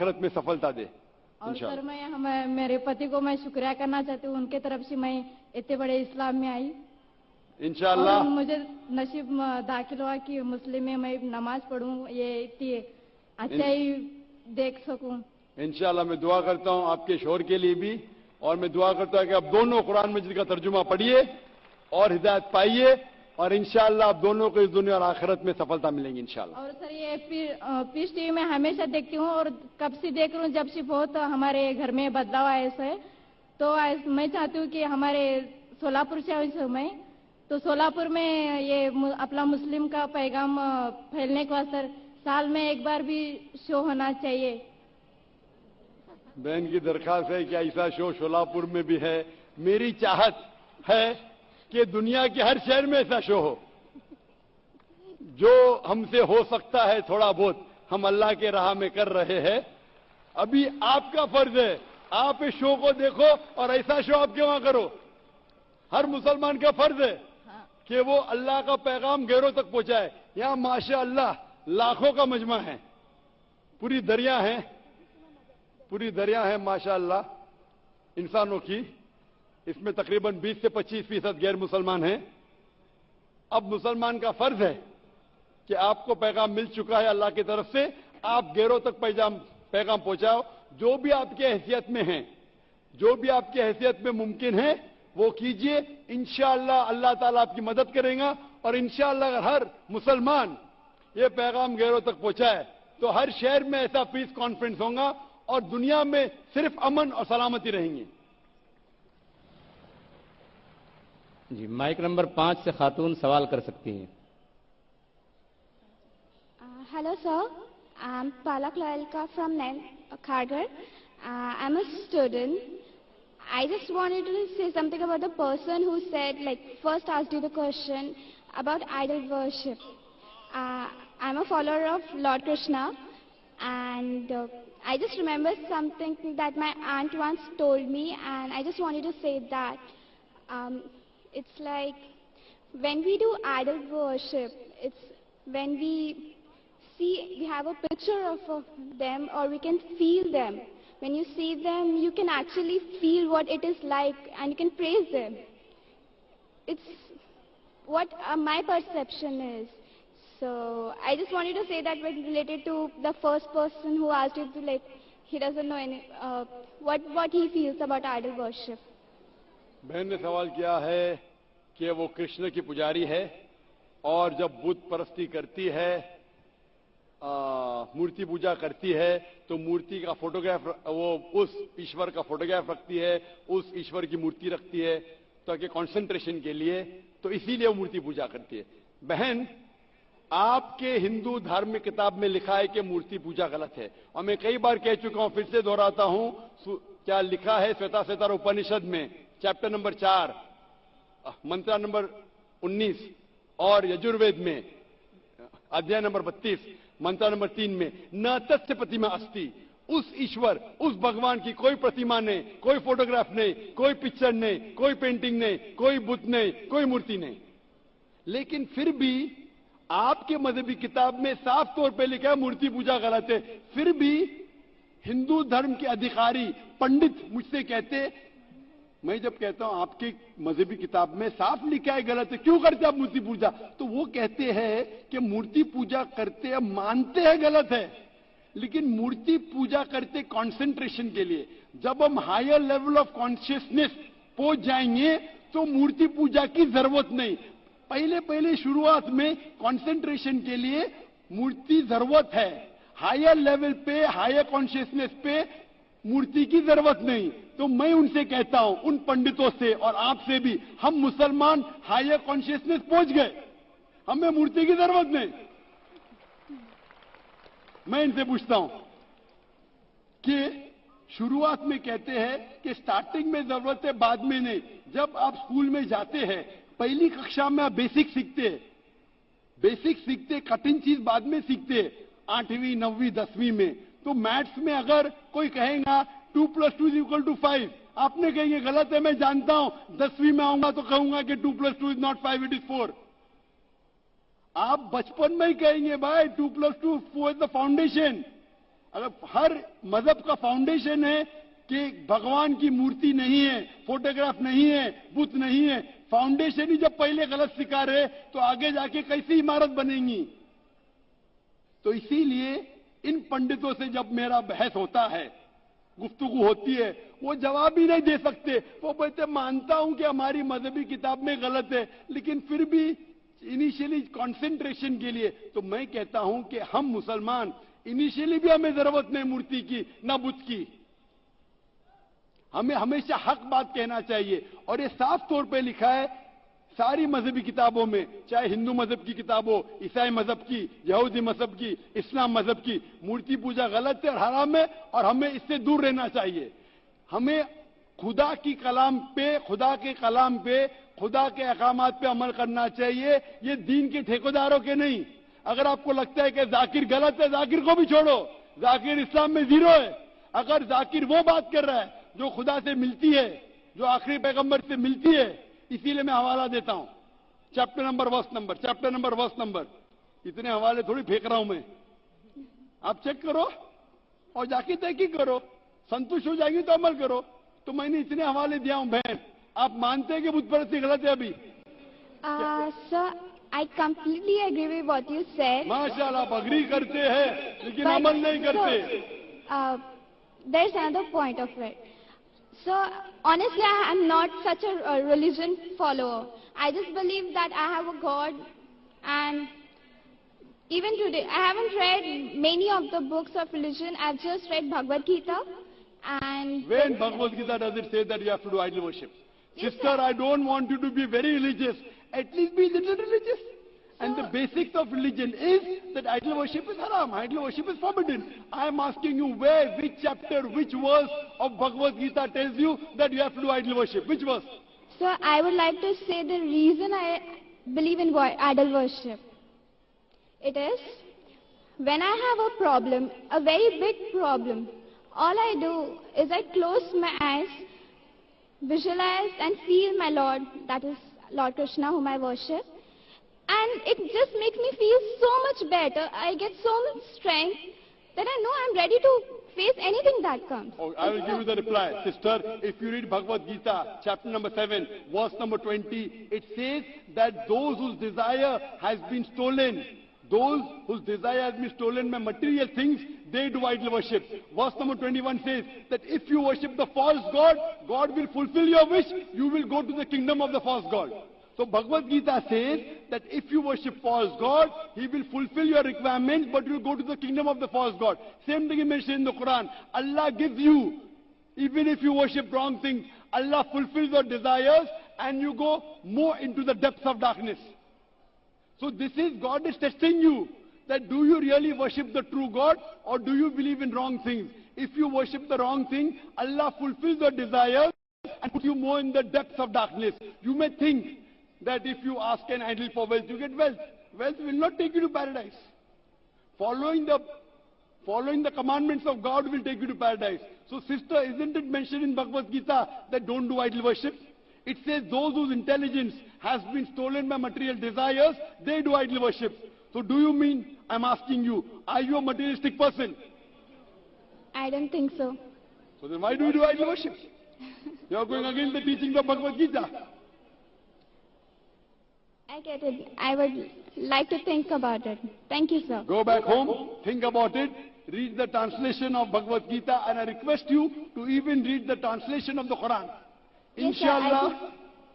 आखिरत में सफलता दे और इंशाअल्लाह। सर मैं मेरे पति को मैं शुक्रिया करना चाहती हूँ, उनके तरफ से मैं इतने बड़े इस्लाम में आई इंशाअल्लाह और मुझे नसीब दाखिल हुआ कि मुस्लिम में मैं नमाज पढ़ूं, ये इतनी अच्छा ही देख सकूं। इंशाअल्लाह मैं दुआ करता हूं आपके शोहर के लिए भी, और मैं दुआ करता हूं कि आप दोनों कुरान मजीद का तर्जुमा पढ़िए और हिदायत पाइए, और इंशाअल्लाह आप दोनों को इस दुनिया और आखिरत में सफलता मिलेंगी इंशाअल्लाह। और सर ये पीस टीवी में हमेशा देखती हूँ और कब से देख रही हूँ, जब से बहुत हमारे घर में बदलाव आया है, तो मैं चाहती हूँ कि हमारे सोलापुर से हूँ मैं, तो सोलापुर में ये अपना मुस्लिम का पैगाम फैलने के वास्ते साल में एक बार भी शो होना चाहिए। बहन की दरखास्त है कि ऐसा शो शोलापुर में भी है। मेरी चाहत है कि दुनिया के हर शहर में ऐसा शो हो। जो हमसे हो सकता है थोड़ा बहुत हम अल्लाह के राह में कर रहे हैं। अभी आपका फर्ज है, आप इस शो को देखो और ऐसा शो आपके वहां करो। हर मुसलमान का फर्ज है कि वो अल्लाह का पैगाम गैरों तक पहुंचाए। यहां माशाअल्लाह लाखों का मजमा है, पूरी दरिया है माशाअल्लाह इंसानों की। इसमें तकरीबन 20 से 25% गैर मुसलमान हैं। अब मुसलमान का फर्ज है कि आपको पैगाम मिल चुका है अल्लाह की तरफ से, आप गैरों तक पैगाम पहुंचाओ। जो भी आपके हैसियत में है, जो भी आपके हैसियत में मुमकिन है वो कीजिए। इंशाअल्लाह अल्लाह ताला आपकी मदद करेगा, और इंशाअल्लाह अगर हर मुसलमान ये पैगाम गैरों तक पहुंचाए तो हर शहर में ऐसा पीस कॉन्फ्रेंस होगा और दुनिया में सिर्फ अमन और सलामती रहेंगी। जी, माइक नंबर 5 से खातून सवाल कर सकती हैं। Hello sir, I'm Palak Loyalka from Kharghar. I'm a student. I just wanted to say something about the person who said, first asked you the question about idol worship. I'm a follower of Lord Krishna, and I just remember something that my aunt once told me, and I just wanted to say that it's like when we do idol worship, it's when we have a picture of them, or we can feel them. When you see them, you can actually feel what it is like, and you can praise them. It's what my perception is. So I just wanted to say that when related to the first person who asked you to, he doesn't know what he feels about idol worship. बहन ने सवाल किया है कि वो कृष्ण की पुजारी है और जब बुत परस्ती करती है, मूर्ति पूजा करती है, तो मूर्ति का फोटोग्राफ, वो उस ईश्वर का फोटोग्राफ रखती है, उस ईश्वर की मूर्ति रखती है ताकि कंसंट्रेशन के लिए, तो इसीलिए वो मूर्ति पूजा करती है। बहन, आपके हिंदू धार्मिक किताब में लिखा है कि मूर्ति पूजा गलत है, और मैं कई बार कह चुका हूं, फिर से दोहराता हूं। क्या लिखा है श्वेताश्वेतर उपनिषद में, चैप्टर नंबर 4, मंत्र नंबर 19, और यजुर्वेद में अध्याय नंबर 32, मंत्र नंबर 3 में, न तस्य प्रतिमा अस्ति। उस ईश्वर, उस भगवान की कोई प्रतिमा नहीं, कोई फोटोग्राफ नहीं, कोई पिक्चर नहीं, कोई पेंटिंग नहीं, कोई बुत नहीं, कोई मूर्ति नहीं। लेकिन फिर भी आपके मजहबी किताब में साफ तौर पे लिखा है मूर्ति पूजा गलत है। फिर भी हिंदू धर्म के अधिकारी पंडित मुझसे कहते, मैं जब कहता हूं आपकी मजहबी किताब में साफ लिखा है गलत है, क्यों करते आप मूर्ति पूजा, तो वो कहते हैं कि मूर्ति पूजा करते हैं, मानते हैं गलत है, लेकिन मूर्ति पूजा करते कंसंट्रेशन के लिए। जब हम हायर लेवल ऑफ कॉन्शियसनेस पहुंच जाएंगे तो मूर्ति पूजा की जरूरत नहीं। पहले शुरुआत में कंसंट्रेशन के लिए मूर्ति जरूरत है, हायर लेवल पे, हायर कॉन्शियसनेस पे मूर्ति की जरूरत नहीं। तो मैं उनसे कहता हूं, उन पंडितों से और आपसे भी, हम मुसलमान हायर कॉन्शियसनेस पहुंच गए, हमें मूर्ति की जरूरत नहीं। मैं इनसे पूछता हूं कि शुरुआत में कहते हैं कि स्टार्टिंग में जरूरत है, बाद में नहीं। जब आप स्कूल में जाते हैं, पहली कक्षा में आप बेसिक सीखते, कठिन चीज बाद में सीखते, 8वीं 9वीं 10वीं में। तो मैथ्स में अगर कोई कहेगा 2 + 2 = 5, आपने कहेंगे गलत है, मैं जानता हूं, 10वीं में आऊंगा तो कहूंगा कि 2 + 2 is not 5, it is 4। आप बचपन में ही कहेंगे भाई 2 + 2 4 is the foundation, अगर हर मजहब का फाउंडेशन है कि भगवान की मूर्ति नहीं है, फोटोग्राफ नहीं है, बुत नहीं है, फाउंडेशन ही जब पहले गलत सिखा रहे तो आगे जाके कैसी इमारत बनेंगी। तो इसीलिए इन पंडितों से जब मेरा बहस होता है, गुफ्तगू होती है, वो जवाब ही नहीं दे सकते। वो बोलते मानता हूं कि हमारी मजहबी किताब में गलत है, लेकिन फिर भी इनिशियली कंसंट्रेशन के लिए। तो मैं कहता हूं कि हम मुसलमान इनिशियली भी हमें जरूरत नहीं मूर्ति की ना बुत की। हमें हमेशा हक बात कहना चाहिए, और ये साफ तौर पे लिखा है सारी मजहबी किताबों में, चाहे हिंदू मजहब की किताब हो, ईसाई मजहब की, यहूदी मजहब की, इस्लाम मजहब की। मूर्ति पूजा गलत है और हराम है, और हमें इससे दूर रहना चाहिए। हमें खुदा की कलाम पे, खुदा के कलाम पे, खुदा के अहकामात पे अमल करना चाहिए, ये दीन के ठेकेदारों के नहीं। अगर आपको लगता है कि जाकिर गलत है, जाकिर को भी छोड़ो, जाकिर इस्लाम में जीरो है। अगर जाकिर वो बात कर रहा है जो खुदा से मिलती है, जो आखिरी पैगंबर से मिलती है, इसीलिए मैं हवाला देता हूं, chapter number verse number, chapter number verse number. इतने हवाले थोड़ी फेंक रहा हूं मैं, आप चेक करो और जाके तहकीक करो, संतुष्ट हो जाएंगे तो अमल करो। तो मैंने इतने हवाले दिया हूं बहन, आप मानते हैं कि बुत परस्ती गलत है अभी? Sir, I completely agree with what you said. माशाल्लाह, आप अग्री करते हैं लेकिन अमल नहीं करते। There's another point of it. So, honestly, I am not such a religion follower. I just believe that I have a God, and even today, I haven't read many of the books of religion. I've just read Bhagavad Gita. And when Bhagavad Gita does it say that you have to do idol worship? Yes, Sister, sir. I don't want you to be very religious. At least be a little religious. And the basics of religion is that idol worship is haram, idol worship is forbidden. I am asking you where, which chapter, which verse of Bhagavad Gita tells you that you have to do idol worship? Which verse? Sir, I would like to say the reason I believe in idol worship. It is, when I have a problem, a very big problem, all I do is I close my eyes, visualize and feel my Lord, that is Lord Krishna whom I worship. And it just makes me feel so much better. I get so much strength that I know I'm ready to face anything that comes. Oh, I will give you the reply. Sister, if you read Bhagavad Gita, chapter number 7, verse number 20, it says that those whose desire has been stolen, those whose desire has been stolen by material things, they do idol worship. Verse number 21 says that if you worship the false god, God will fulfill your wish, you will go to the kingdom of the false god. So Bhagavad Gita says that if you worship false god, he will fulfill your requirements, but you will go to the kingdom of the false god. Same thing is mentioned in the Quran. Allah gives you, even if you worship wrong things, Allah fulfills your desires and you go more into the depths of darkness. So this is, God is testing you, that do you really worship the true God or do you believe in wrong things? If you worship the wrong thing, Allah fulfills your desires and puts you more in the depths of darkness. You may think that if you ask an idol for wealth, you get wealth. Wealth will not take you to paradise. Following the commandments of God will take you to paradise. So sister, isn't it mentioned in Bhagavad Gita that don't do idol worship? It says those whose intelligence has been stolen by material desires, they do idol worship. So do you mean, I'm asking you, are you a materialistic person? I don't think so. So then why do you do idol worship? You are going against the teachings of Bhagavad Gita. I get it. I would like to think about it. Thank you, sir. Go back home, think about it, read the translation of Bhagavad Gita, and I request you to even read the translation of the Quran. Yes, sir, Inshallah,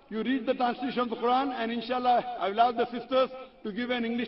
you read the translation of the Quran, and inshallah, I will ask the sisters to give an English